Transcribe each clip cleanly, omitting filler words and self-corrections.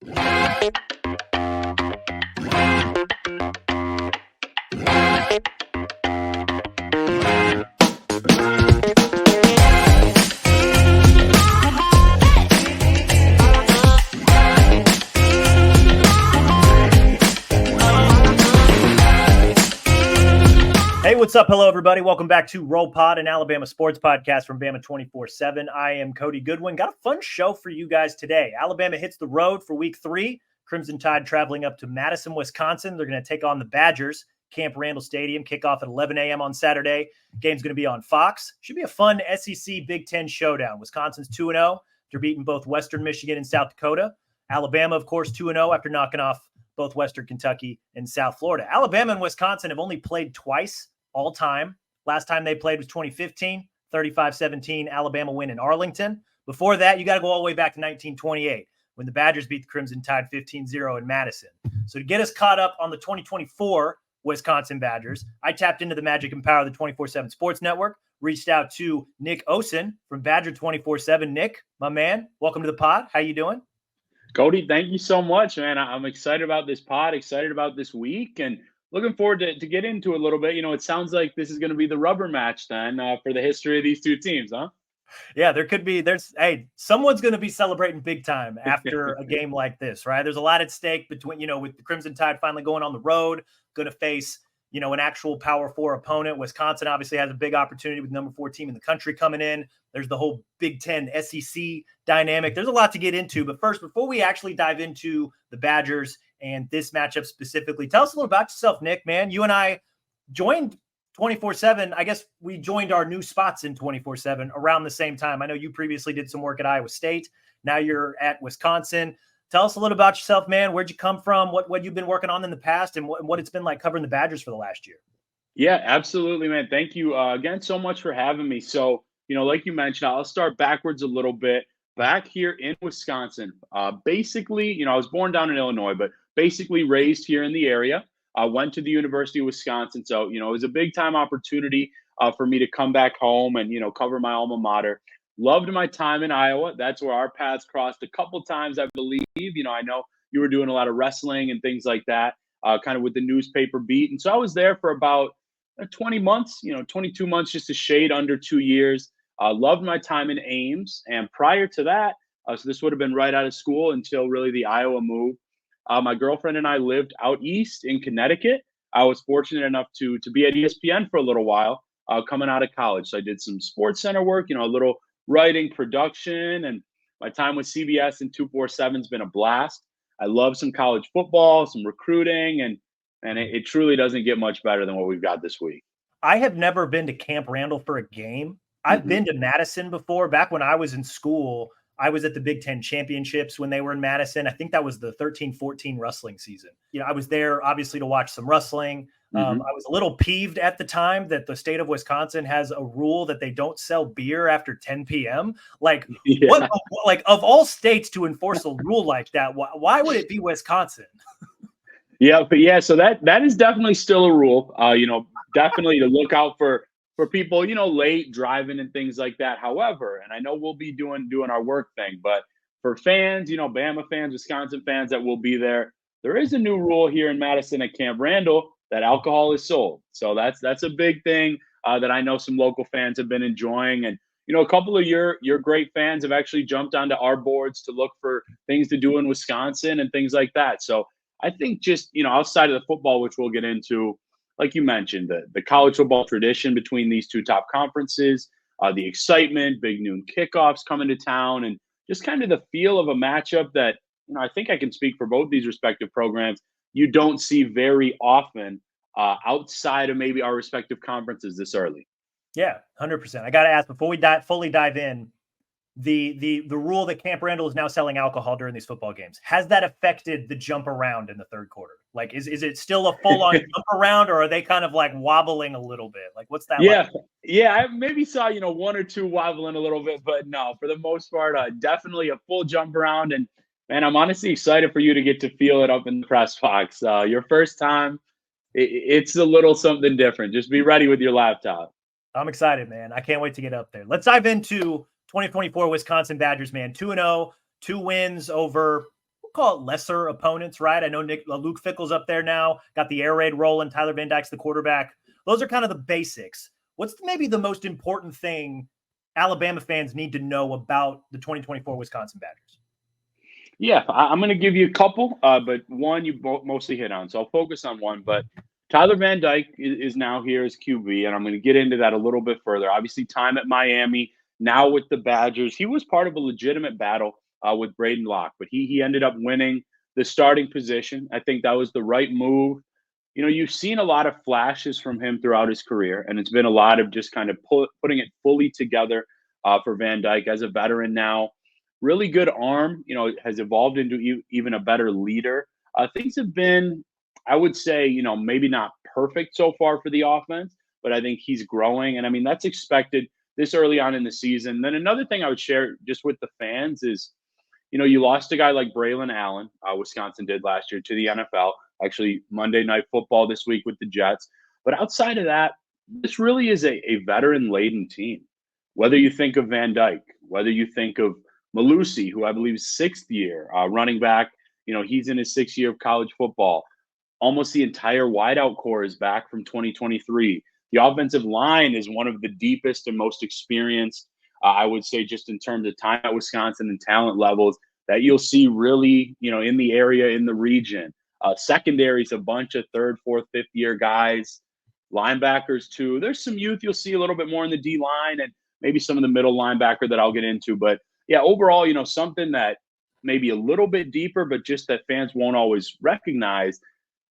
Hey, what's up? Hello, everybody. Welcome back to Roll Pod, an Alabama sports podcast from Bama 24/7. I am Cody Goodwin. Got a fun show for you guys today. Alabama hits the road for week 3. Crimson Tide traveling up to Madison, Wisconsin. They're going to take on the Badgers. Camp Randall Stadium, kickoff at 11 a.m. on Saturday. Game's going to be on Fox. Should be a fun SEC Big Ten showdown. Wisconsin's 2-0. They're beating both Western Michigan and South Dakota. Alabama, of course, 2-0 after knocking off both Western Kentucky and South Florida. Alabama and Wisconsin have only played twice all time. Last time they played was 2015, 35-17 Alabama win in Arlington. Before that, you got to go all the way back to 1928 when the Badgers beat the Crimson Tide 15-0 in Madison. So to get us caught up on the 2024 Wisconsin Badgers, I tapped into the magic and power of the 24/7 Sports Network, reached out to Nick Osen from Badger 24/7. Nick, my man, welcome to the pod. How you doing? Cody, thank you so much, man. I'm excited about this pod, excited about this week, and looking forward to get into it a little bit. You know, it sounds like this is going to be the rubber match then for the history of these two teams, huh? Yeah, someone's going to be celebrating big time after a game like this, right? There's a lot at stake between, with the Crimson Tide finally going on the road, going to face, an actual Power 4 opponent. Wisconsin obviously has a big opportunity with number 4 team in the country coming in. There's the whole Big Ten SEC dynamic. There's a lot to get into. But first, before we actually dive into the Badgers and this matchup specifically, tell us a little about yourself, Nick, man. You and I joined 24/7. I guess we joined our new spots in 24/7 around the same time. I know you previously did some work at Iowa State. Now you're at Wisconsin. Tell us a little about yourself, man. Where'd you come from? What you've been working on in the past, and what it's been like covering the Badgers for the last year. Yeah, absolutely, man. Thank you again so much for having me. So, like you mentioned, I'll start backwards a little bit. Back here in Wisconsin, basically, I was born down in Illinois, but basically raised here in the area. I went to the University of Wisconsin. So, it was a big time opportunity for me to come back home and, cover my alma mater. Loved my time in Iowa. That's where our paths crossed a couple times, I believe. I know you were doing a lot of wrestling and things like that, kind of with the newspaper beat. And so I was there for about 20 months, 22 months, just a shade under 2 years. Loved my time in Ames. And prior to that, so this would have been right out of school until really the Iowa move. My girlfriend and I lived out east in Connecticut. I was fortunate enough to be at ESPN for a little while coming out of college. So I did some sports center work, a little writing, production, and my time with CBS and 247 has been a blast. I love some college football, some recruiting, and it truly doesn't get much better than what we've got this week. I have never been to Camp Randall for a game. I've been to Madison before. Back when I was in school, I was at the Big Ten championships when they were in Madison. I think that was the 13-14 wrestling season. I was there obviously to watch some wrestling. I was a little peeved at the time that the state of Wisconsin has a rule that they don't sell beer after 10 p.m. Like, what? Like, of all states to enforce a rule like that, why would it be Wisconsin? So that is definitely still a rule. Definitely to look out for people, late driving and things like that. However, and I know we'll be doing our work thing, but for fans, Bama fans, Wisconsin fans that will be there is a new rule here in Madison at Camp Randall that alcohol is sold. So that's a big thing that I know some local fans have been enjoying. And, a couple of your great fans have actually jumped onto our boards to look for things to do in Wisconsin and things like that. So I think just, outside of the football, which we'll get into, like you mentioned, the college football tradition between these two top conferences, the excitement, big noon kickoffs coming to town, and just kind of the feel of a matchup that, I think I can speak for both these respective programs, you don't see very often outside of maybe our respective conferences this early. Yeah, 100%. I got to ask, before we fully dive in, the rule that Camp Randall is now selling alcohol during these football games, has that affected the jump around in the third quarter? Like, is it still a full-on jump around, or are they kind of like wobbling a little bit? Like, what's that like? Yeah, I maybe saw, one or two wobbling a little bit, but no, for the most part, definitely a full jump around. And, man, I'm honestly excited for you to get to feel it up in the press box. Your first time, it's a little something different. Just be ready with your laptop. I'm excited, man. I can't wait to get up there. Let's dive into 2024 Wisconsin Badgers, man. 2-0, 2 wins over call it lesser opponents, right? I know Luke Fickell's up there now, got the air raid rolling. Tyler Van Dyke's the quarterback. Those are kind of the basics. What's maybe the most important thing Alabama fans need to know about the 2024 Wisconsin Badgers? Yeah, I'm going to give you a couple, but one you mostly hit on. So I'll focus on one. But Tyler Van Dyke is now here as QB, and I'm going to get into that a little bit further. Obviously, time at Miami, now with the Badgers. He was part of a legitimate battle with Braden Locke, but he ended up winning the starting position. I think that was the right move. You've seen a lot of flashes from him throughout his career, and it's been a lot of just kind of putting it fully together for Van Dyke as a veteran now. Really good arm, has evolved into even a better leader. Things have been, I would say, maybe not perfect so far for the offense, but I think he's growing. And I mean, that's expected this early on in the season. Then another thing I would share just with the fans is, you lost a guy like Braylon Allen, Wisconsin did last year, to the NFL. Actually, Monday Night Football this week with the Jets. But outside of that, this really is a veteran-laden team. Whether you think of Van Dyke, whether you think of Malusi, who I believe is sixth year, running back, he's in his 6th year of college football. Almost the entire wideout core is back from 2023. The offensive line is one of the deepest and most experienced, I would say, just in terms of time at Wisconsin and talent levels that you'll see really, in the area, in the region. Secondary is a bunch of 3rd, 4th, 5th year guys. Linebackers, too. There's some youth you'll see a little bit more in the D line and maybe some of the middle linebacker that I'll get into. But yeah, overall, something that maybe a little bit deeper, but just that fans won't always recognize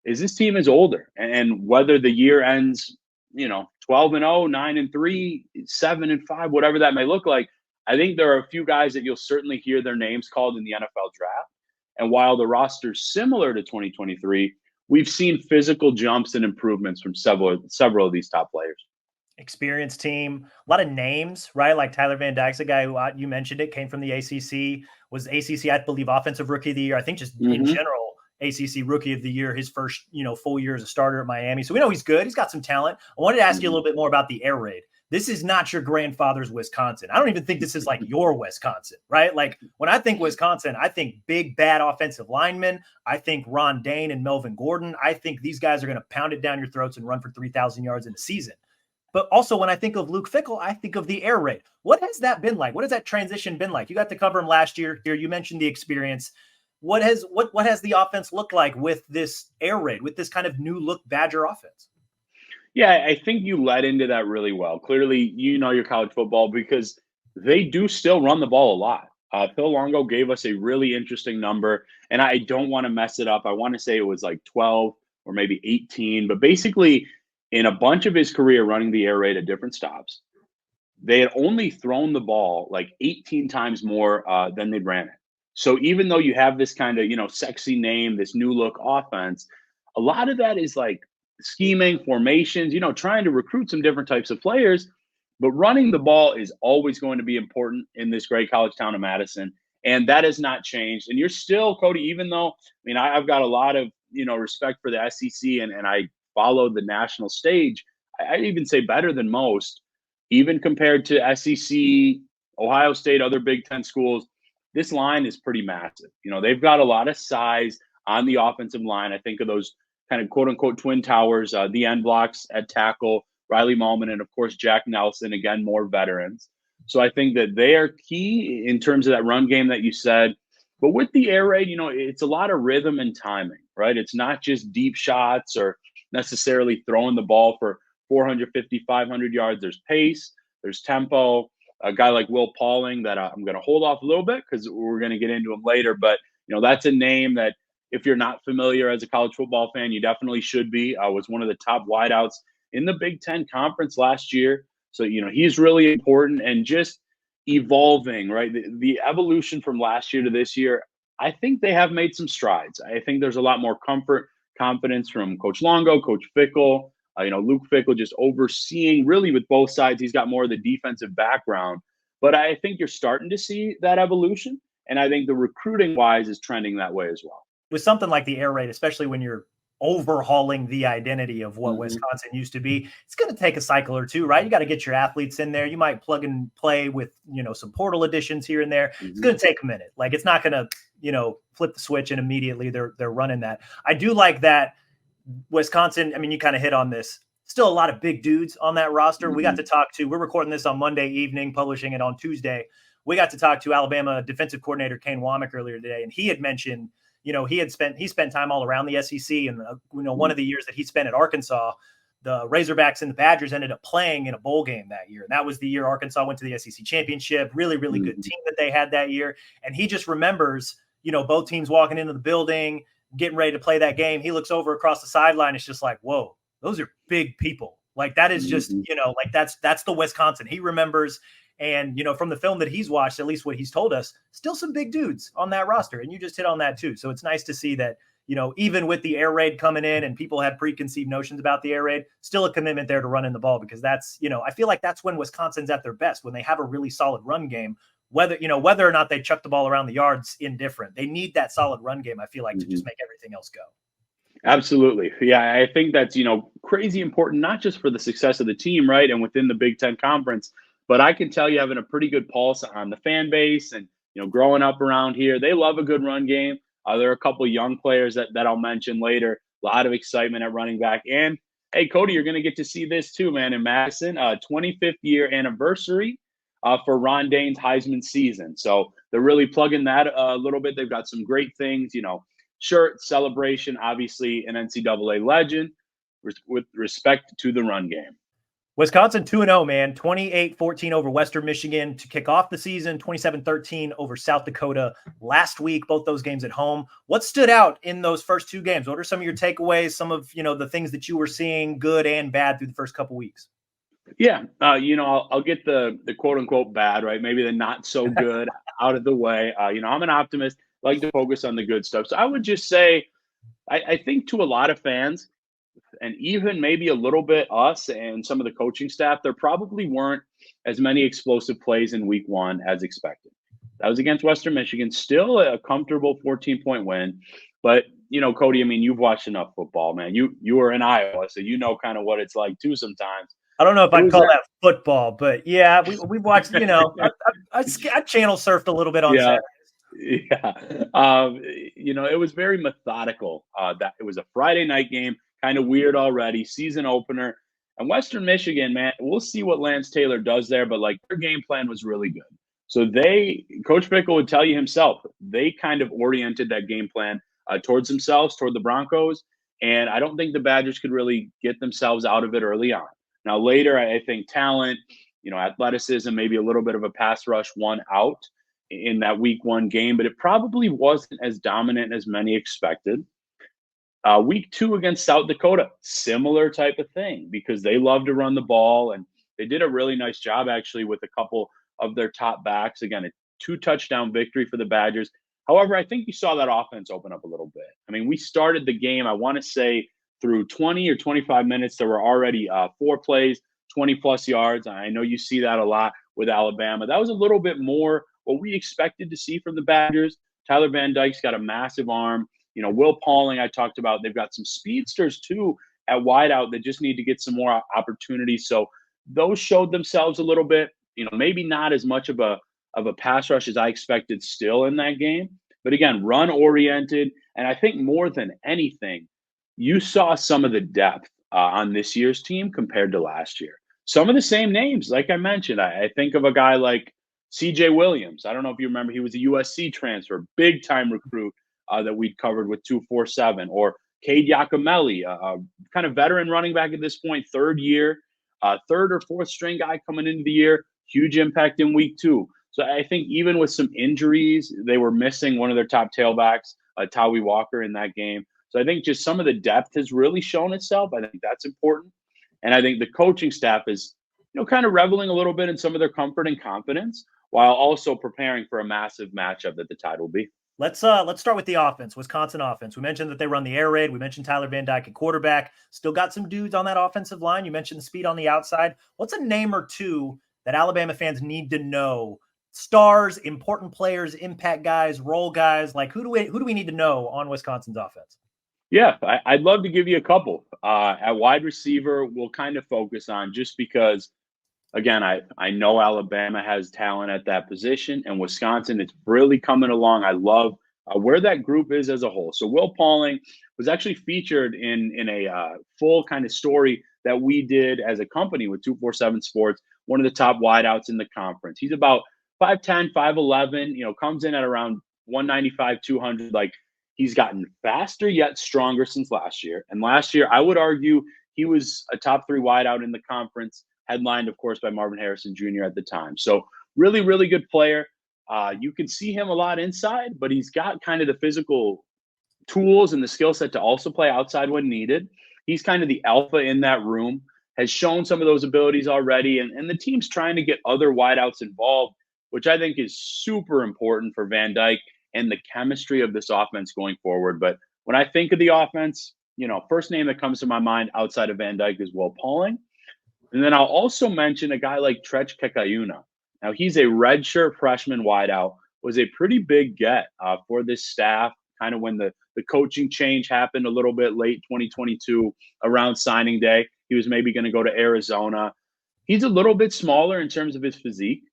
is this team is older. And whether the year ends, 12-0, 9-3, 7-5, whatever that may look like, I think there are a few guys that you'll certainly hear their names called in the NFL draft. And while the roster's similar to 2023, we've seen physical jumps and improvements from several of these top players. Experienced team, a lot of names, right? Like Tyler Van Dyke's a guy who, you mentioned it, came from the ACC, was ACC, I believe, Offensive Rookie of the Year. I think just in general, ACC Rookie of the Year, his first, full year as a starter at Miami. So we know he's good. He's got some talent. I wanted to ask you a little bit more about the air raid. This is not your grandfather's Wisconsin. I don't even think this is like your Wisconsin, right? Like when I think Wisconsin, I think big, bad offensive linemen. I think Ron Dane and Melvin Gordon. I think these guys are going to pound it down your throats and run for 3,000 yards in a season. But also when I think of Luke Fickell, I think of the air raid. What has that been like? What has that transition been like? You got to cover him last year here. You mentioned the experience. What has the offense looked like with this air raid, with this kind of new look Badger offense? Yeah, I think you led into that really well. Clearly, your college football because they do still run the ball a lot. Phil Longo gave us a really interesting number, and I don't want to mess it up. I want to say it was like 12 or maybe 18, but basically in a bunch of his career running the air raid at different stops, they had only thrown the ball like 18 times more than they'd ran it. So even though you have this kind of, sexy name, this new look offense, a lot of that is like scheming, formations, trying to recruit some different types of players. But running the ball is always going to be important in this great college town of Madison. And that has not changed. And you're still, Cody, even though, I've got a lot of, respect for the SEC and I followed the national stage, I'd even say better than most, even compared to SEC, Ohio State, other Big Ten schools. This line is pretty massive. They've got a lot of size on the offensive line. I think of those kind of quote unquote twin towers, the end blocks at tackle, Riley Mahlman, and of course, Jack Nelson, again, more veterans. So I think that they are key in terms of that run game that you said. But with the air raid, it's a lot of rhythm and timing, right? It's not just deep shots or necessarily throwing the ball for 450, 500 yards. There's pace, there's tempo. A guy like Will Pauling that I'm going to hold off a little bit because we're going to get into him later. But, that's a name that if you're not familiar as a college football fan, you definitely should be. Was one of the top wideouts in the Big Ten Conference last year. So, he's really important and just evolving, right? The evolution from last year to this year, I think they have made some strides. I think there's a lot more confidence from Coach Longo, Coach Fickell. Luke Fickell just overseeing really with both sides. He's got more of the defensive background. But I think you're starting to see that evolution. And I think the recruiting wise is trending that way as well. With something like the air raid, especially when you're overhauling the identity of what Wisconsin used to be, it's going to take a cycle or two, right? You got to get your athletes in there. You might plug and play with, some portal additions here and there. It's going to take a minute. Like it's not going to flip the switch and immediately they're running that. I do like that Wisconsin. I mean, you kind of hit on this. Still a lot of big dudes on that roster. We got to talk to. We're recording this on Monday evening, publishing it on Tuesday. We got to talk to Alabama defensive coordinator Kane Womack earlier today, and he had mentioned, he spent time all around the SEC, and one of the years that he spent at Arkansas, the Razorbacks and the Badgers ended up playing in a bowl game that year. And that was the year Arkansas went to the SEC championship. Really, really good team that they had that year. And he just remembers, both teams walking into the building, getting ready to play that game. He looks over across the sideline. It's just like, whoa, those are big people. Like that is just, that's the Wisconsin he remembers. And, from the film that he's watched, at least what he's told us, still some big dudes on that roster. And you just hit on that too. So it's nice to see that, even with the air raid coming in and people had preconceived notions about the air raid, still a commitment there to run in the ball, because that's, I feel like that's when Wisconsin's at their best, when they have a really solid run game, whether or not they chuck the ball around the yards, indifferent. They need that solid run game, I feel like, to just make everything else go. Absolutely. Yeah, I think that's, crazy important, not just for the success of the team, right, and within the Big Ten Conference, but I can tell you, having a pretty good pulse on the fan base and, growing up around here, they love a good run game. There are a couple of young players that I'll mention later. A lot of excitement at running back. And, hey, Cody, you're going to get to see this too, man, in Madison. 25th year anniversary for Ron Dayne's Heisman season. So they're really plugging that a little bit. They've got some great things, shirt, celebration, obviously an NCAA legend with respect to the run game. Wisconsin 2-0, man, 28-14 over Western Michigan to kick off the season, 27-13 over South Dakota last week, both those games at home. What stood out in those first two games? What are some of your takeaways, some of, the things that you were seeing good and bad through the first couple weeks? Yeah, I'll get the quote unquote bad, right? Maybe the not so good out of the way. I'm an optimist, like to focus on the good stuff. So I would just say, I think to a lot of fans, and even maybe a little bit us and some of the coaching staff, there probably weren't as many explosive plays in week one as expected. That was against Western Michigan, still a comfortable 14-point win. But, Cody, I mean, you've watched enough football, man. You were in Iowa, so you know kind of what it's like too sometimes. I don't know if I'd call that football, but yeah, we watched, I channel surfed a little bit on Saturday. Yeah. It was very methodical. That it was a Friday night game, kind of weird already, season opener. And Western Michigan, man, we'll see what Lance Taylor does there, but their game plan was really good. So Coach Fickell would tell you himself, they kind of oriented that game plan towards themselves, toward the Broncos. And I don't think the Badgers could really get themselves out of it early on. Now, later, I think talent, athleticism, maybe a little bit of a pass rush won out in that week one game, but it probably wasn't as dominant as many expected. Week two against South Dakota, similar type of thing, because they love to run the ball, and they did a really nice job actually with a couple of their top backs. Again, a 2-touchdown victory for the Badgers. However, I think you saw that offense open up a little bit. I mean, we started the game, I want to say, through 20 or 25 minutes, there were already 4 plays, 20-plus yards. I know you see that a lot with Alabama. That was a little bit more what we expected to see from the Badgers. Tyler Van Dyke's got a massive arm. Will Pauling, I talked about. They've got some speedsters, too, at wideout that just need to get some more opportunities. So those showed themselves a little bit. Maybe not as much of a pass rush as I expected still in that game. But, again, run-oriented. And I think more than anything, you saw some of the depth on this year's team compared to last year. Some of the same names, like I mentioned. I think of a guy like C.J. Williams. I don't know if you remember, he was a USC transfer, big-time recruit that we'd covered with 247. Or Cade Yacomelli, a kind of veteran running back at this point, third year, third or fourth string guy coming into the year, huge impact in week two. So I think even with some injuries, they were missing one of their top tailbacks, Tawi Walker, in that game. So I think just some of the depth has really shown itself. I think that's important. And I think the coaching staff is, kind of reveling a little bit in some of their comfort and confidence while also preparing for a massive matchup that the Tide will be. Let's start with the offense, Wisconsin offense. We mentioned that they run the air raid. We mentioned Tyler Van Dyke at quarterback. Still got some dudes on that offensive line. You mentioned the speed on the outside. What's a name or two that Alabama fans need to know? Stars, important players, impact guys, role guys. Who do we need to know on Wisconsin's offense? Yeah, I'd love to give you a couple. At wide receiver, we'll kind of focus on, just because, again, I know Alabama has talent at that position, and Wisconsin, it's really coming along. I love where that group is as a whole. So Will Pauling was actually featured in a full kind of story that we did as a company with 247 Sports, one of the top wideouts in the conference. He's about 5'10", 5'11", comes in at around 195, 200. Like, he's gotten faster yet stronger since last year. And last year, I would argue he was a top 3 wideout in the conference, headlined, of course, by Marvin Harrison Jr. at the time. So really, really good player. You can see him a lot inside, but he's got kind of the physical tools and the skill set to also play outside when needed. He's kind of the alpha in that room, has shown some of those abilities already, and the team's trying to get other wideouts involved, which I think is super important for Van Dyke and the chemistry of this offense going forward. But when I think of the offense, first name that comes to my mind outside of Van Dyke is Will Pauling. And then I'll also mention a guy like Trech Kekayuna. Now, he's a redshirt freshman wideout, was a pretty big get for this staff, kind of when the coaching change happened a little bit late 2022 around signing day. He was maybe going to go to Arizona. He's a little bit smaller in terms of his physique,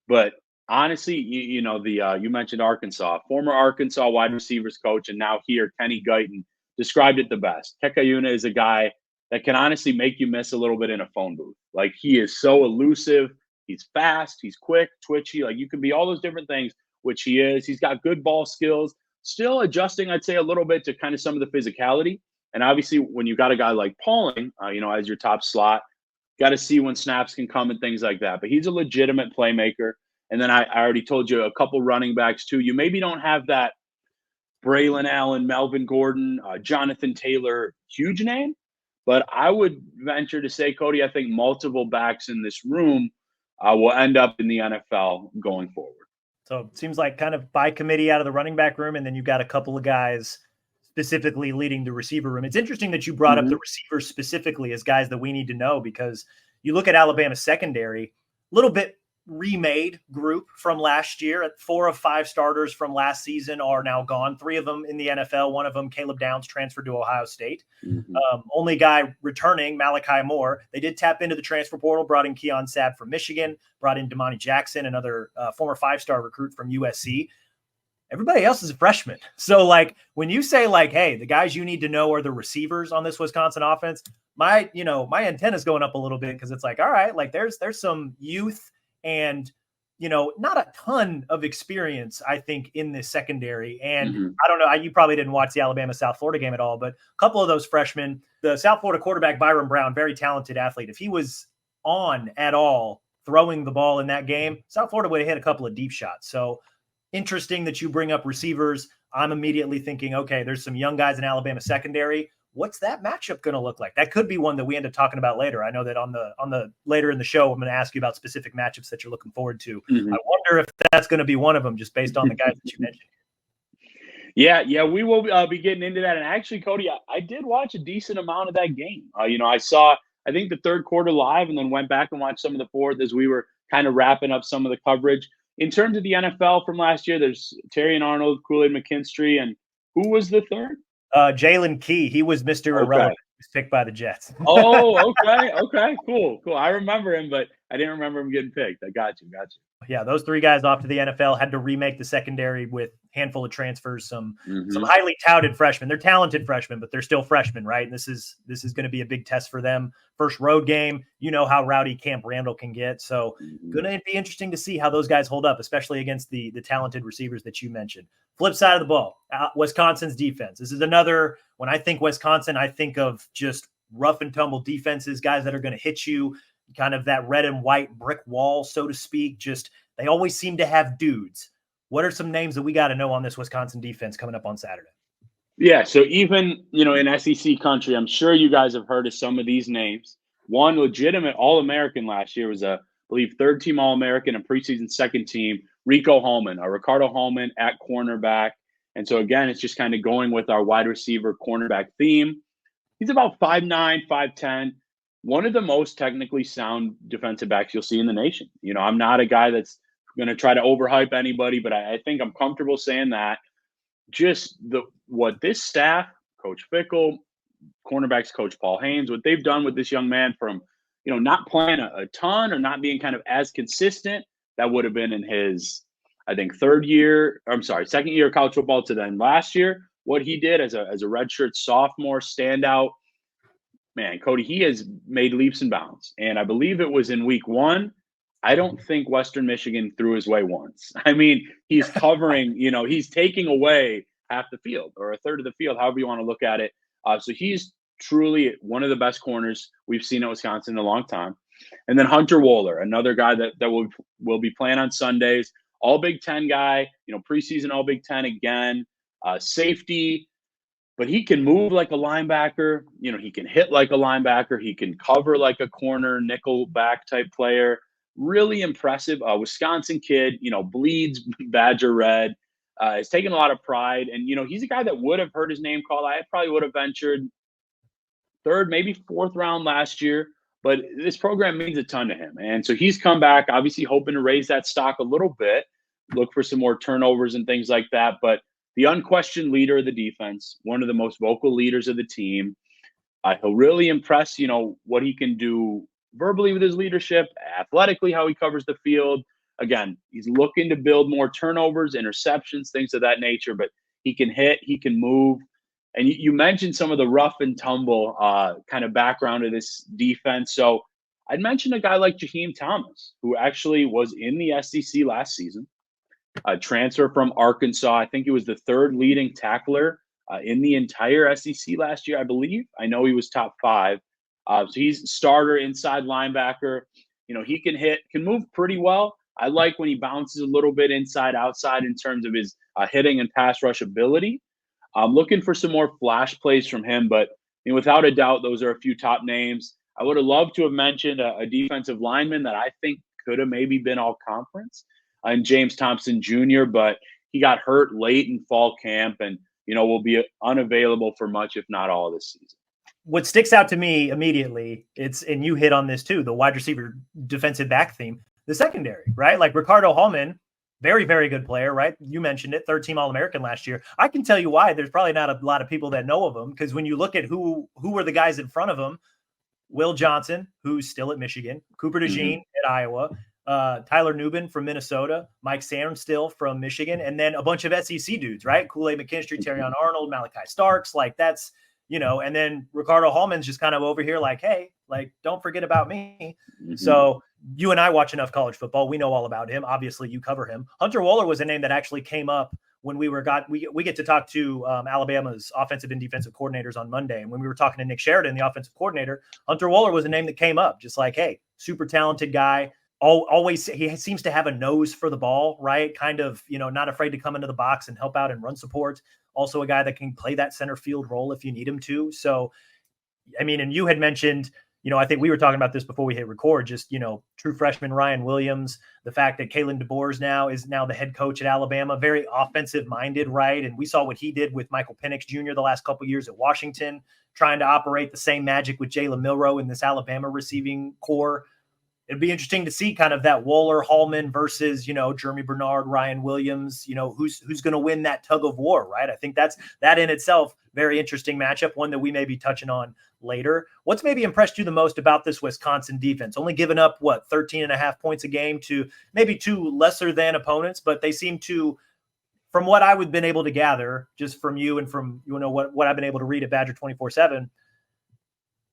but honestly, you mentioned Arkansas, former Arkansas wide receivers coach, and now here, Kenny Guyton, described it the best. Kekayuna is a guy that can honestly make you miss a little bit in a phone booth. Like, he is so elusive. He's fast. He's quick, twitchy. Like, you can be all those different things, which he is. He's got good ball skills. Still adjusting, I'd say, a little bit to kind of some of the physicality. And obviously, when you got a guy like Pauling, as your top slot, got to see when snaps can come and things like that. But he's a legitimate playmaker. And then I already told you a couple running backs too. You maybe don't have that Braylon Allen, Melvin Gordon, Jonathan Taylor, huge name. But I would venture to say, Cody, I think multiple backs in this room will end up in the NFL going forward. So it seems like kind of by committee out of the running back room, and then you've got a couple of guys specifically leading the receiver room. It's interesting that you brought up the receivers specifically as guys that we need to know, because you look at Alabama's secondary, a little bit remade group from last year. 4 of 5 starters from last season are now gone. 3 of them in the NFL. One of them, Caleb Downs, transferred to Ohio State. Only guy returning, Malachi Moore. They did tap into the transfer portal, brought in Keon Sabb from Michigan, brought in Damani Jackson, another former 5-star recruit from USC. Everybody else is a freshman. So, like, when you say, like, hey, the guys you need to know are the receivers on this Wisconsin offense, my antenna's going up a little bit, because it's like, all right, like there's some youth and, not a ton of experience, I think, in this secondary. And I don't know, you probably didn't watch the Alabama-South Florida game at all, but a couple of those freshmen, the South Florida quarterback, Byron Brown, very talented athlete. If he was on at all throwing the ball in that game, South Florida would have hit a couple of deep shots. So interesting that you bring up receivers. I'm immediately thinking, okay, there's some young guys in Alabama secondary. What's that matchup going to look like? That could be one that we end up talking about later. I know that on the later in the show, I'm going to ask you about specific matchups that you're looking forward to. I wonder if that's going to be one of them, just based on the guys that you mentioned. Yeah, we will be getting into that. And actually, Cody, I did watch a decent amount of that game. I saw, I think, the third quarter live, and then went back and watched some of the fourth as we were kind of wrapping up some of the coverage. In terms of the NFL from last year, there's Terry and Arnold, Kool-Aid McKinstry, and who was the third? Jalen Key. He was Mr. Irrelevant. He was picked by the Jets. Okay, cool. I remember him, but I didn't remember him getting picked. I got you. Yeah, those 3 guys off to the NFL, had to remake the secondary with a handful of transfers, some highly touted freshmen. They're talented freshmen, but they're still freshmen, right? And this is going to be a big test for them. First road game, you know how rowdy Camp Randall can get. So going to be interesting to see how those guys hold up, especially against the talented receivers that you mentioned. Flip side of the ball, Wisconsin's defense. This is another, when I think Wisconsin, I think of just rough and tumble defenses, guys that are going to hit you, kind of that red and white brick wall, so to speak. Just, they always seem to have dudes. What are some names that we got to know on this Wisconsin defense coming up on Saturday? Yeah, so even, in SEC country, I'm sure you guys have heard of some of these names. One legitimate All-American last year was I believe, third-team All-American and preseason second team, Rico Holman, Ricardo Holman at cornerback. And so, again, it's just kind of going with our wide receiver cornerback theme. He's about 5'9", 5'10", one of the most technically sound defensive backs you'll see in the nation. I'm not a guy that's going to try to overhype anybody, but I think I'm comfortable saying that. Just what this staff, Coach Fickle, cornerbacks coach Paul Haynes, what they've done with this young man from, not playing a ton or not being kind of as consistent, that would have been in his, I think second year of college football to then last year. What he did as a redshirt sophomore standout, man, Cody, he has made leaps and bounds. And I believe it was in week one. I don't think Western Michigan threw his way once. I mean, he's covering, he's taking away half the field or a third of the field, however you want to look at it. So he's truly one of the best corners we've seen at Wisconsin in a long time. And then Hunter Wohler, another guy that will be playing on Sundays, all Big Ten guy, preseason all Big Ten again, safety, but he can move like a linebacker. He can hit like a linebacker. He can cover like a corner, nickel back type player. Really impressive. Wisconsin kid, bleeds Badger red. Has taken a lot of pride. And, he's a guy that would have heard his name called. I probably would have ventured third, maybe fourth round last year. But this program means a ton to him. And so he's come back, obviously hoping to raise that stock a little bit, look for some more turnovers and things like that. But the unquestioned leader of the defense, one of the most vocal leaders of the team. He'll really impress, what he can do verbally with his leadership, athletically, how he covers the field. Again, he's looking to build more turnovers, interceptions, things of that nature, but he can hit, he can move. And you mentioned some of the rough and tumble kind of background of this defense. So I'd mention a guy like Jaheim Thomas, who actually was in the SEC last season, a transfer from Arkansas. I think he was the third leading tackler in the entire SEC last year, I believe. I know he was top 5. So he's starter inside linebacker. He can hit, can move pretty well. I like when he bounces a little bit inside, outside in terms of his hitting and pass rush ability. I'm looking for some more flash plays from him, but without a doubt, those are a few top names. I would have loved to have mentioned a defensive lineman that I think could have maybe been all conference, and James Thompson Jr., but he got hurt late in fall camp and, will be unavailable for much, if not all of this season. What sticks out to me immediately, and you hit on this too, the wide receiver defensive back theme, the secondary, right? Like Ricardo Hallman, very, very good player, right? You mentioned it, third team All-American last year. I can tell you why. There's probably not a lot of people that know of him, because when you look at who were the guys in front of him, Will Johnson, who's still at Michigan, Cooper DeJean at Iowa, Tyler Nubin from Minnesota, Mike Sandstill from Michigan, and then a bunch of SEC dudes, right? Kool-Aid McKinstry, Terrion Arnold, Malachi Starks, like that's, and then Ricardo Hallman's just kind of over here like, hey, like, don't forget about me. So you and I watch enough college football. We know all about him. Obviously, you cover him. Hunter Wohler was a name that actually came up when we get to talk to Alabama's offensive and defensive coordinators on Monday. And when we were talking to Nick Sheridan, the offensive coordinator, Hunter Wohler was a name that came up, just like, hey, super talented guy. Always, he seems to have a nose for the ball, right? Kind of, not afraid to come into the box and help out and run support. Also a guy that can play that center field role if you need him to. So, I mean, and you had mentioned, I think we were talking about this before we hit record, just, true freshman Ryan Williams, the fact that Kalen DeBoer is now the head coach at Alabama, very offensive minded, right? And we saw what he did with Michael Penix Jr. the last couple of years at Washington, trying to operate the same magic with Jalen Milroe in this Alabama receiving core. It'd be interesting to see kind of that Wohler Hallman versus, Jeremy Bernard, Ryan Williams, who's going to win that tug of war, right? I think that in itself, very interesting matchup, one that we may be touching on later. What's maybe impressed you the most about this Wisconsin defense? Only giving up 13.5 points a game to maybe two lesser than opponents, but they seem to, from what I would been able to gather just from you and from, what I've been able to read at Badger 24/7,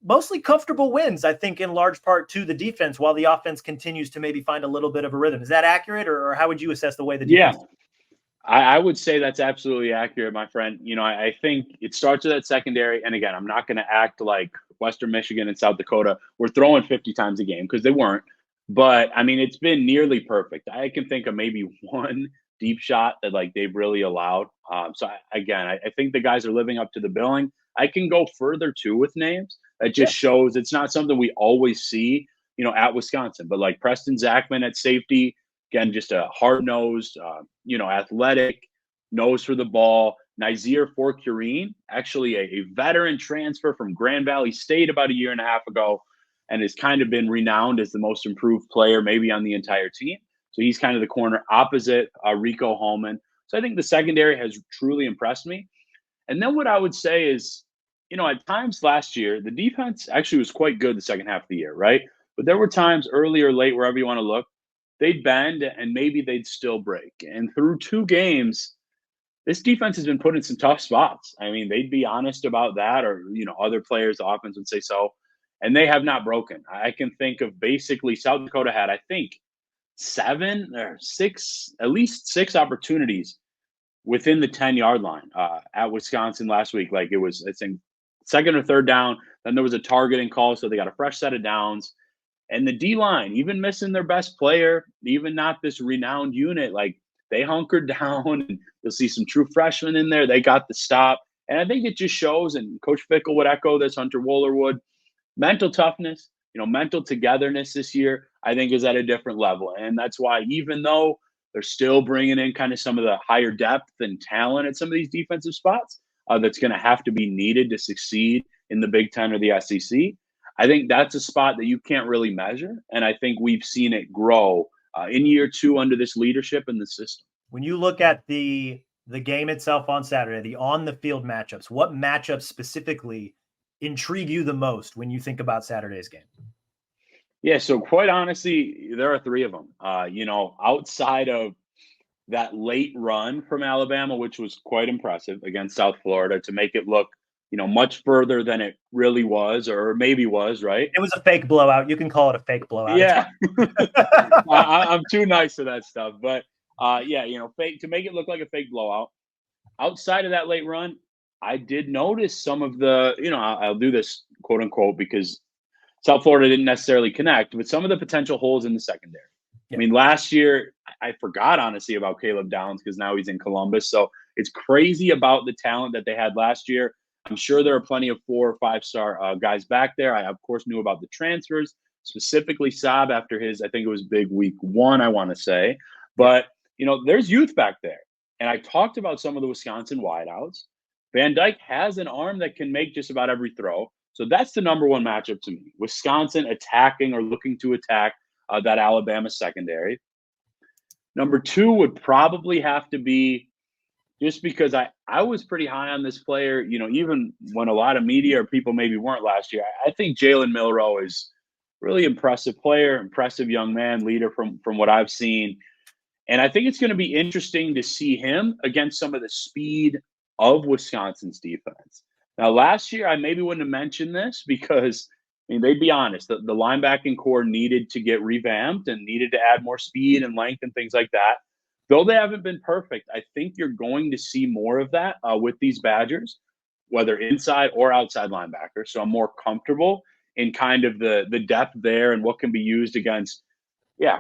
mostly comfortable wins, I think, in large part to the defense, while the offense continues to maybe find a little bit of a rhythm. Is that accurate, or how would you assess the way the defense? Yeah, I would say that's absolutely accurate, my friend. I think it starts with that secondary. And again, I'm not going to act like Western Michigan and South Dakota were throwing 50 times a game, because they weren't. But, I mean, it's been nearly perfect. I can think of maybe one deep shot that, they've really allowed. I think the guys are living up to the billing. I can go further, too, with names. That just shows it's not something we always see, at Wisconsin. But like Preston Zachman at safety, again, just a hard-nosed, athletic, nose for the ball. Nazir Forkurine, actually a veteran transfer from Grand Valley State about a year and a half ago, and has kind of been renowned as the most improved player maybe on the entire team. So he's kind of the corner opposite Rico Hallman. So I think the secondary has truly impressed me. And then what I would say is, at times last year, the defense actually was quite good the second half of the year, right? But there were times early or late, wherever you want to look, they'd bend and maybe they'd still break. And through 2 games, this defense has been put in some tough spots. I mean, they'd be honest about that, or other players, the offense would say so, and they have not broken. I can think of basically South Dakota had, I think, 7 or 6, at least 6 opportunities within the 10-yard line at Wisconsin last week. Like I think, second or third down. Then there was a targeting call, so they got a fresh set of downs. And the D line, even missing their best player, even not this renowned unit, like they hunkered down. And you'll see some true freshmen in there. They got the stop. And I think it just shows, and Coach Fickle would echo this, Hunter Wohler would, mental toughness, mental togetherness this year, I think is at a different level. And that's why, even though they're still bringing in kind of some of the higher depth and talent at some of these defensive spots, that's going to have to be needed to succeed in the Big Ten or the SEC. I think that's a spot that you can't really measure. And I think we've seen it grow in year 2 under this leadership and the system. When you look at the game itself on Saturday, the on-the-field matchups, what matchups specifically intrigue you the most when you think about Saturday's game? Yeah, so quite honestly, there are 3 of them. Outside of that late run from Alabama, which was quite impressive against South Florida to make it look, much further than it really was, or maybe was, right? It was a fake blowout. You can call it a fake blowout. Yeah. I'm too nice for that stuff. But, fake, to make it look like a fake blowout. Outside of that late run, I did notice some of the, I'll do this quote unquote because South Florida didn't necessarily connect, but some of the potential holes in the secondary. Yeah. I mean, last year, I forgot, honestly, about Caleb Downs because now he's in Columbus. So it's crazy about the talent that they had last year. I'm sure there are plenty of 4- or 5-star guys back there. I, of course, knew about the transfers, specifically Saab after his, I think it was big week 1, I want to say. But, there's youth back there. And I talked about some of the Wisconsin wideouts. Van Dyke has an arm that can make just about every throw. So that's the number 1 matchup to me. Wisconsin attacking or looking to attack that Alabama secondary. Number 2 would probably have to be, just because I was pretty high on this player, even when a lot of media or people maybe weren't last year. I think Jalen Milroe is really impressive player, impressive young man, leader from what I've seen. And I think it's going to be interesting to see him against some of the speed of Wisconsin's defense. Now, last year, I maybe wouldn't have mentioned this because, they'd be honest, the linebacking core needed to get revamped and needed to add more speed and length and things like that. Though they haven't been perfect, I think you're going to see more of that with these Badgers, whether inside or outside linebackers. So I'm more comfortable in kind of the depth there and what can be used against,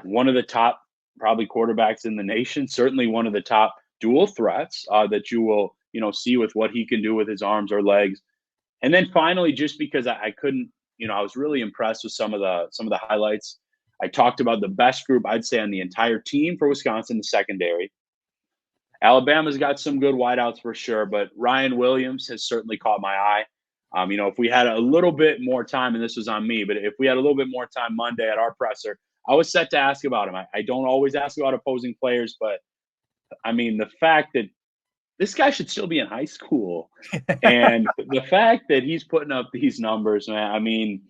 one of the top probably quarterbacks in the nation, certainly one of the top dual threats that you will, see with what he can do with his arms or legs. And then finally, just because I couldn't, I was really impressed with some of the highlights. I talked about the best group, I'd say, on the entire team for Wisconsin, the secondary. Alabama's got some good wideouts for sure, but Ryan Williams has certainly caught my eye. If we had a little bit more time, and this was on me, but if we had a little bit more time Monday at our presser, I was set to ask about him. I don't always ask about opposing players, but the fact that this guy should still be in high school and the fact that he's putting up these numbers, man,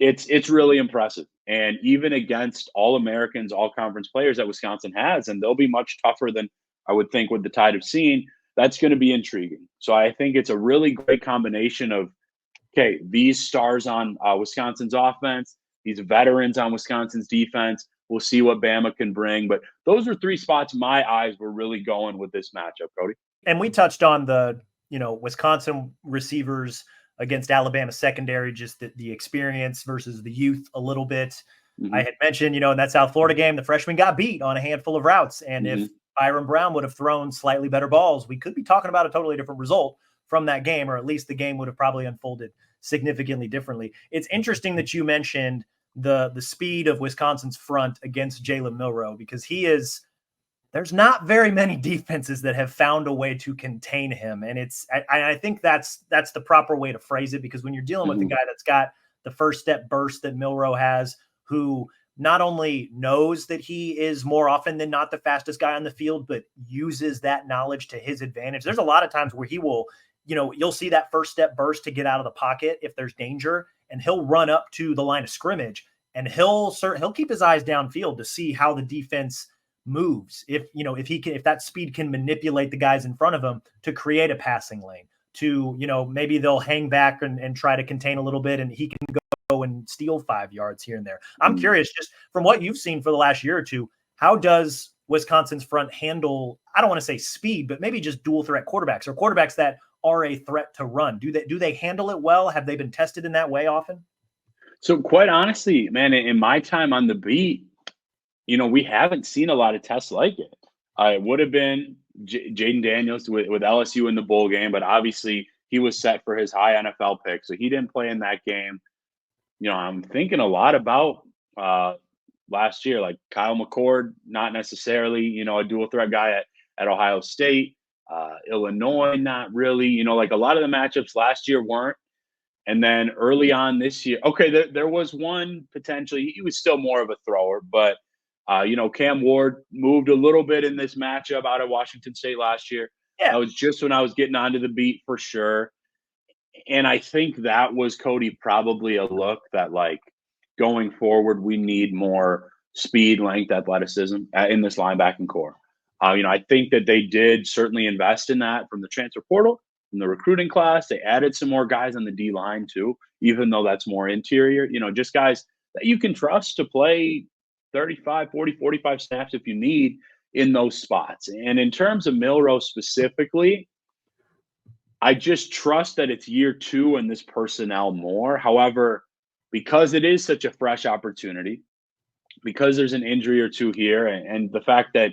it's really impressive. And even against All-Americans, all-conference players that Wisconsin has, and they'll be much tougher than I would think with the Tide have seen, that's going to be intriguing. So I think it's a really great combination of, okay, these stars on Wisconsin's offense, these veterans on Wisconsin's defense. We'll see what Bama can bring. But those are 3 spots my eyes were really going with this matchup, Cody. And we touched on the, Wisconsin receivers against Alabama secondary, just the experience versus the youth a little bit. Mm-hmm. I had mentioned, in that South Florida game, the freshman got beat on a handful of routes. And if Byron Brown would have thrown slightly better balls, we could be talking about a totally different result from that game, or at least the game would have probably unfolded significantly differently. It's interesting that you mentioned the speed of Wisconsin's front against Jalen Milroe, because there's not very many defenses that have found a way to contain him. And I think that's the proper way to phrase it, because when you're dealing with a guy that's got the first step burst that Milroe has, who not only knows that he is more often than not the fastest guy on the field, but uses that knowledge to his advantage. There's a lot of times where he will, you'll see that first step burst to get out of the pocket if there's danger, and he'll run up to the line of scrimmage and he'll keep his eyes downfield to see how the defense moves. If that speed can manipulate the guys in front of him to create a passing lane, to, maybe they'll hang back and try to contain a little bit, and he can go and steal 5 yards here and there. I'm curious, just from what you've seen for the last year or two, how does Wisconsin's front handle, I don't want to say speed, but maybe just dual threat quarterbacks, or quarterbacks that are a threat to run? Do they handle it well? Have they been tested in that way often? So quite honestly, man, in my time on the beat, we haven't seen a lot of tests like it. It would have been Jaden Daniels with LSU in the bowl game, but obviously he was set for his high NFL pick, so he didn't play in that game. I'm thinking a lot about last year, like Kyle McCord, not necessarily, a dual threat guy at Ohio State. Illinois, not really. Like a lot of the matchups last year weren't. And then early on this year, okay, there was one potentially. He was still more of a thrower, but Cam Ward moved a little bit in this matchup out of Washington State last year. Yeah. That was just when I was getting onto the beat for sure. And I think that was, Cody, probably a look that, like, going forward, we need more speed, length, athleticism in this linebacking core. I think that they did certainly invest in that from the transfer portal, from the recruiting class. They added some more guys on the D line too, even though that's more interior, just guys that you can trust to play 35, 40, 45 snaps if you need in those spots. And in terms of Milroe specifically, I just trust that it's year 2 and this personnel more. However, because it is such a fresh opportunity, because there's an injury or two here, and the fact that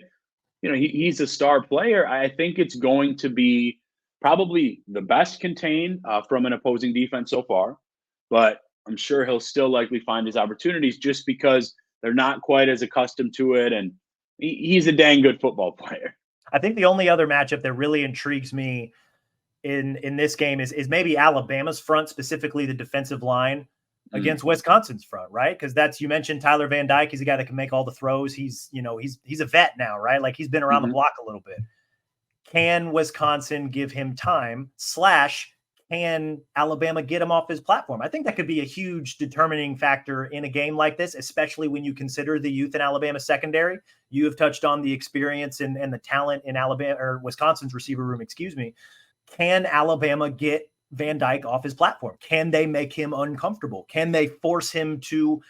he's a star player, I think it's going to be probably the best contained from an opposing defense so far. But I'm sure he'll still likely find his opportunities just because they're not quite as accustomed to it, and he's a dang good football player. I think the only other matchup that really intrigues me in this game is maybe Alabama's front, specifically the defensive line, against Wisconsin's front, right? Because you mentioned Tyler Van Dyke. He's a guy that can make all the throws. He's a vet now, right? Like, he's been around the block a little bit. Can Wisconsin give him time? / can Alabama get him off his platform? I think that could be a huge determining factor in a game like this, especially when you consider the youth in Alabama secondary. You have touched on the experience and the talent in Alabama, or Wisconsin's receiver room, excuse me. Can Alabama get Van Dyke off his platform? Can they make him uncomfortable? Can they force him to,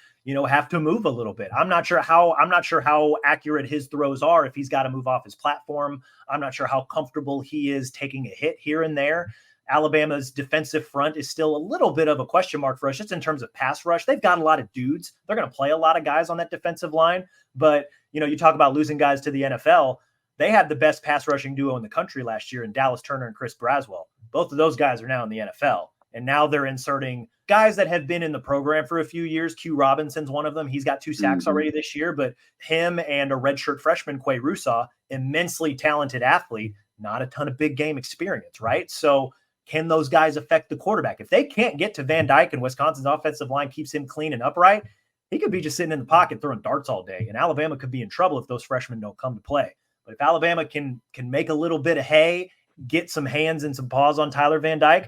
have to move a little bit? I'm not sure how accurate his throws are if he's got to move off his platform. I'm not sure how comfortable he is taking a hit here and there. Alabama's defensive front is still a little bit of a question mark for us, just in terms of pass rush. They've got a lot of dudes. They're going to play a lot of guys on that defensive line. But, you talk about losing guys to the NFL. They had the best pass rushing duo in the country last year in Dallas Turner and Chris Braswell. Both of those guys are now in the NFL. And now they're inserting guys that have been in the program for a few years. Q Robinson's one of them. He's got 2 sacks already this year, but him and a redshirt freshman, Quay Rusaw, immensely talented athlete, not a ton of big game experience, right? So can those guys affect the quarterback? If they can't get to Van Dyke and Wisconsin's offensive line keeps him clean and upright, he could be just sitting in the pocket throwing darts all day. And Alabama could be in trouble if those freshmen don't come to play. But if Alabama can make a little bit of hay, get some hands and some paws on Tyler Van Dyke,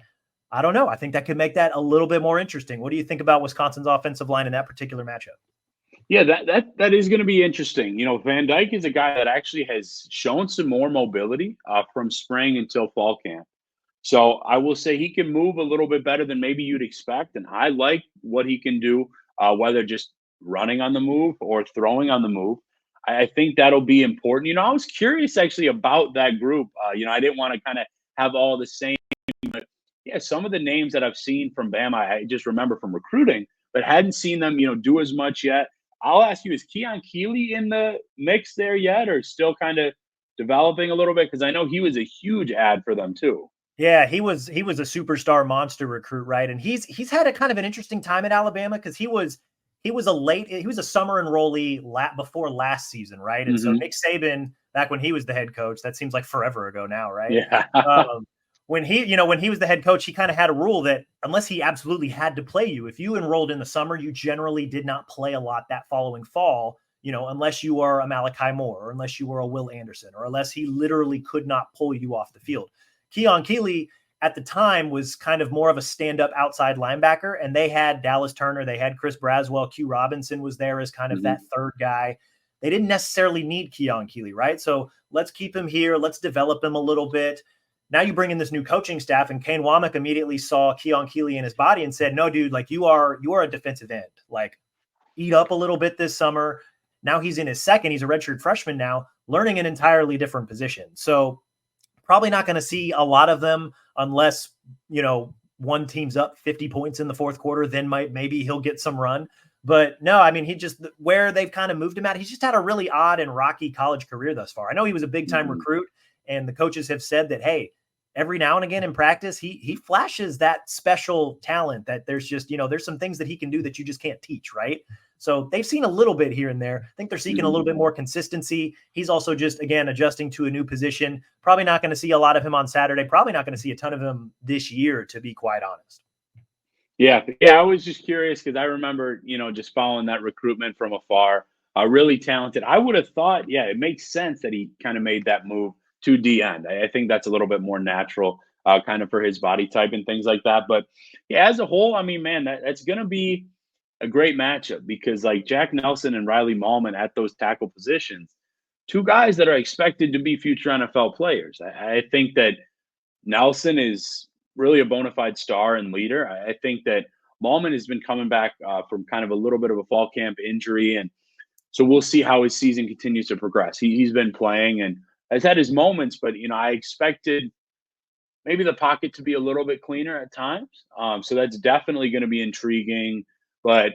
I don't know. I think that could make that a little bit more interesting. What do you think about Wisconsin's offensive line in that particular matchup? Yeah, that is going to be interesting. Van Dyke is a guy that actually has shown some more mobility from spring until fall camp. So I will say he can move a little bit better than maybe you'd expect. And I like what he can do, whether just running on the move or throwing on the move. I think that'll be important. I was curious actually about that group. I didn't want to kind of have all the same, but yeah, some of the names that I've seen from Bama, I just remember from recruiting, but hadn't seen them, do as much yet. I'll ask you, is Keon Keeley in the mix there yet, or still kind of developing a little bit? Because I know he was a huge ad for them too. Yeah, he was a superstar monster recruit, right? And he's had a kind of an interesting time at Alabama because he was a summer enrollee before last season, right? And so Nick Saban, back when he was the head coach, that seems like forever ago now, right? Yeah. When he was the head coach, he kind of had a rule that unless he absolutely had to play you, if you enrolled in the summer, you generally did not play a lot that following fall, unless you are a Malachi Moore or unless you were a Will Anderson or unless he literally could not pull you off the field. Keon Keeley at the time was kind of more of a stand-up outside linebacker, and they had Dallas Turner, they had Chris Braswell, Q Robinson was there as kind of that third guy. They didn't necessarily need Keon Keeley, right? So let's keep him here. Let's develop him a little bit. Now you bring in this new coaching staff, and Kane Womack immediately saw Keon Keeley in his body and said, no, dude, like you are a defensive end. Like, eat up a little bit this summer. Now he's in his second. He's a redshirt freshman now, learning an entirely different position. So probably not going to see a lot of them unless, one team's up 50 points in the fourth quarter, then maybe he'll get some run. But no, I mean, where they've kind of moved him at, he's just had a really odd and rocky college career thus far. I know he was a big time recruit, and the coaches have said that, hey, every now and again in practice, he flashes that special talent that there's just, there's some things that he can do that you just can't teach, right? So they've seen a little bit here and there. I think they're seeking a little bit more consistency. He's also just, again, adjusting to a new position. Probably not going to see a lot of him on Saturday. Probably not going to see a ton of him this year, to be quite honest. Yeah. I was just curious because I remember, just following that recruitment from afar. Really talented. I would have thought, it makes sense that he kind of made that move to D-end. I think that's a little bit more natural kind of for his body type and things like that. But yeah, as a whole, I mean, man, that's going to be a great matchup because like Jack Nelson and Riley Mahlman at those tackle positions, two guys that are expected to be future NFL players. I think that Nelson is really a bona fide star and leader. I think that Mahlman has been coming back from kind of a little bit of a fall camp injury. And so we'll see how his season continues to progress. He's been playing and has had his moments, but, I expected maybe the pocket to be a little bit cleaner at times. So that's definitely going to be intriguing. But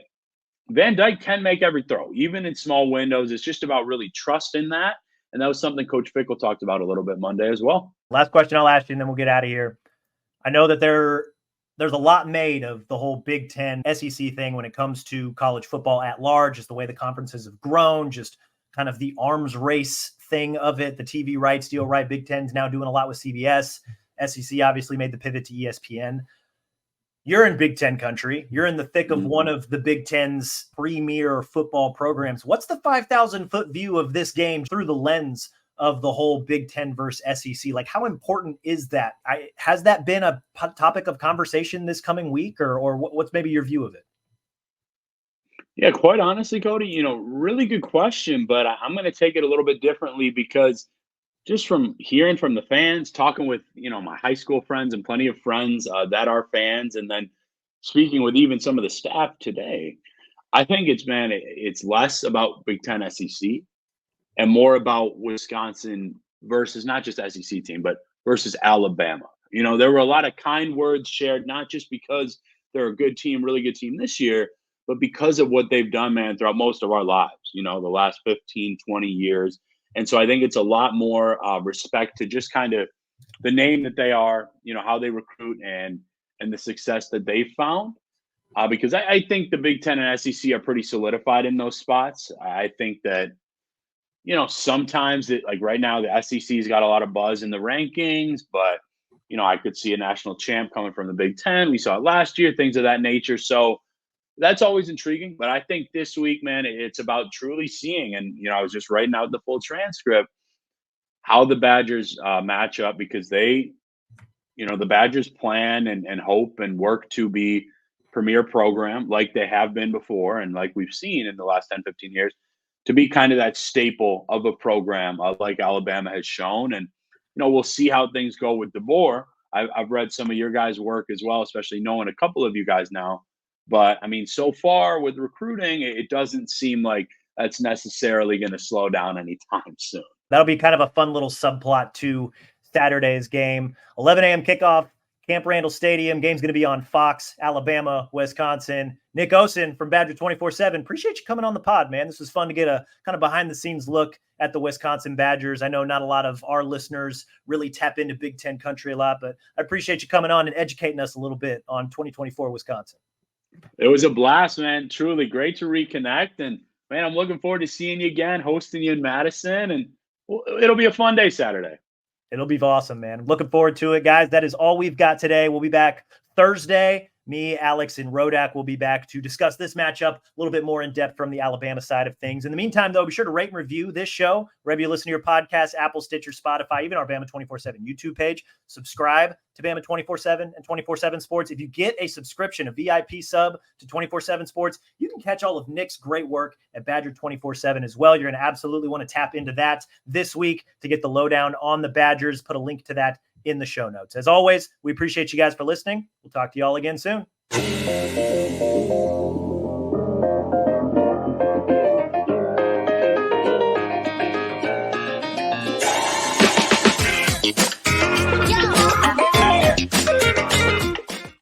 Van Dyke can make every throw, even in small windows. It's just about really trusting that. And that was something Coach Fickle talked about a little bit Monday as well. Last question I'll ask you, and then we'll get out of here. I know that there's a lot made of the whole Big Ten SEC thing when it comes to college football at large, just the way the conferences have grown, just kind of the arms race thing of it, the TV rights deal, right? Big Ten's now doing a lot with CBS. SEC obviously made the pivot to ESPN. You're in Big Ten country. You're in the thick of one of the Big Ten's premier football programs. What's the 5,000-foot view of this game through the lens of the whole Big Ten versus SEC? Like, how important is that? Has that been a topic of conversation this coming week, or what's maybe your view of it? Yeah, quite honestly, Cody, really good question, but I'm going to take it a little bit differently because just from hearing from the fans, talking with, my high school friends and plenty of friends that are fans, and then speaking with even some of the staff today, I think it's less about Big Ten SEC and more about Wisconsin versus not just SEC team, but versus Alabama. There were a lot of kind words shared, not just because they're a good team, really good team this year, but because of what they've done, man, throughout most of our lives, the last 15, 20 years. And so I think it's a lot more respect to just kind of the name that they are, how they recruit and the success that they've found. Because I think the Big Ten and SEC are pretty solidified in those spots. I think that, sometimes like right now, the SEC's got a lot of buzz in the rankings, but, I could see a national champ coming from the Big Ten. We saw it last year, things of that nature. So that's always intriguing. But I think this week, man, it's about truly seeing. And, I was just writing out the full transcript, how the Badgers match up because they, the Badgers plan and hope and work to be premier program like they have been before. And like we've seen in the last 10, 15 years to be kind of that staple of a program like Alabama has shown. And, we'll see how things go with DeBoer. I've read some of your guys' work as well, especially knowing a couple of you guys now. But, I mean, so far with recruiting, it doesn't seem like that's necessarily going to slow down anytime soon. That'll be kind of a fun little subplot to Saturday's game. 11 a.m. kickoff, Camp Randall Stadium. Game's going to be on Fox, Alabama, Wisconsin. Nick Osen from Badger 24/7. Appreciate you coming on the pod, man. This was fun to get a kind of behind-the-scenes look at the Wisconsin Badgers. I know not a lot of our listeners really tap into Big Ten country a lot, but I appreciate you coming on and educating us a little bit on 2024 Wisconsin. It was a blast, man. Truly great to reconnect. And, man, I'm looking forward to seeing you again, hosting you in Madison. And it'll be a fun day Saturday. It'll be awesome, man. Looking forward to it, guys. That is all we've got today. We'll be back Thursday. Me, Alex, and Rodak will be back to discuss this matchup a little bit more in depth from the Alabama side of things. In the meantime, though, be sure to rate and review this show wherever you listen to your podcast, Apple, Stitcher, Spotify, even our Bama 24/7 YouTube page. Subscribe to Bama 24/7 and 24/7 Sports. If you get a subscription, a VIP sub to 24/7 Sports, you can catch all of Nick's great work at Badger 24/7 as well. You're going to absolutely want to tap into that this week to get the lowdown on the Badgers. Put a link to that in the show notes. As always, we appreciate you guys for listening. We'll talk to you all again soon.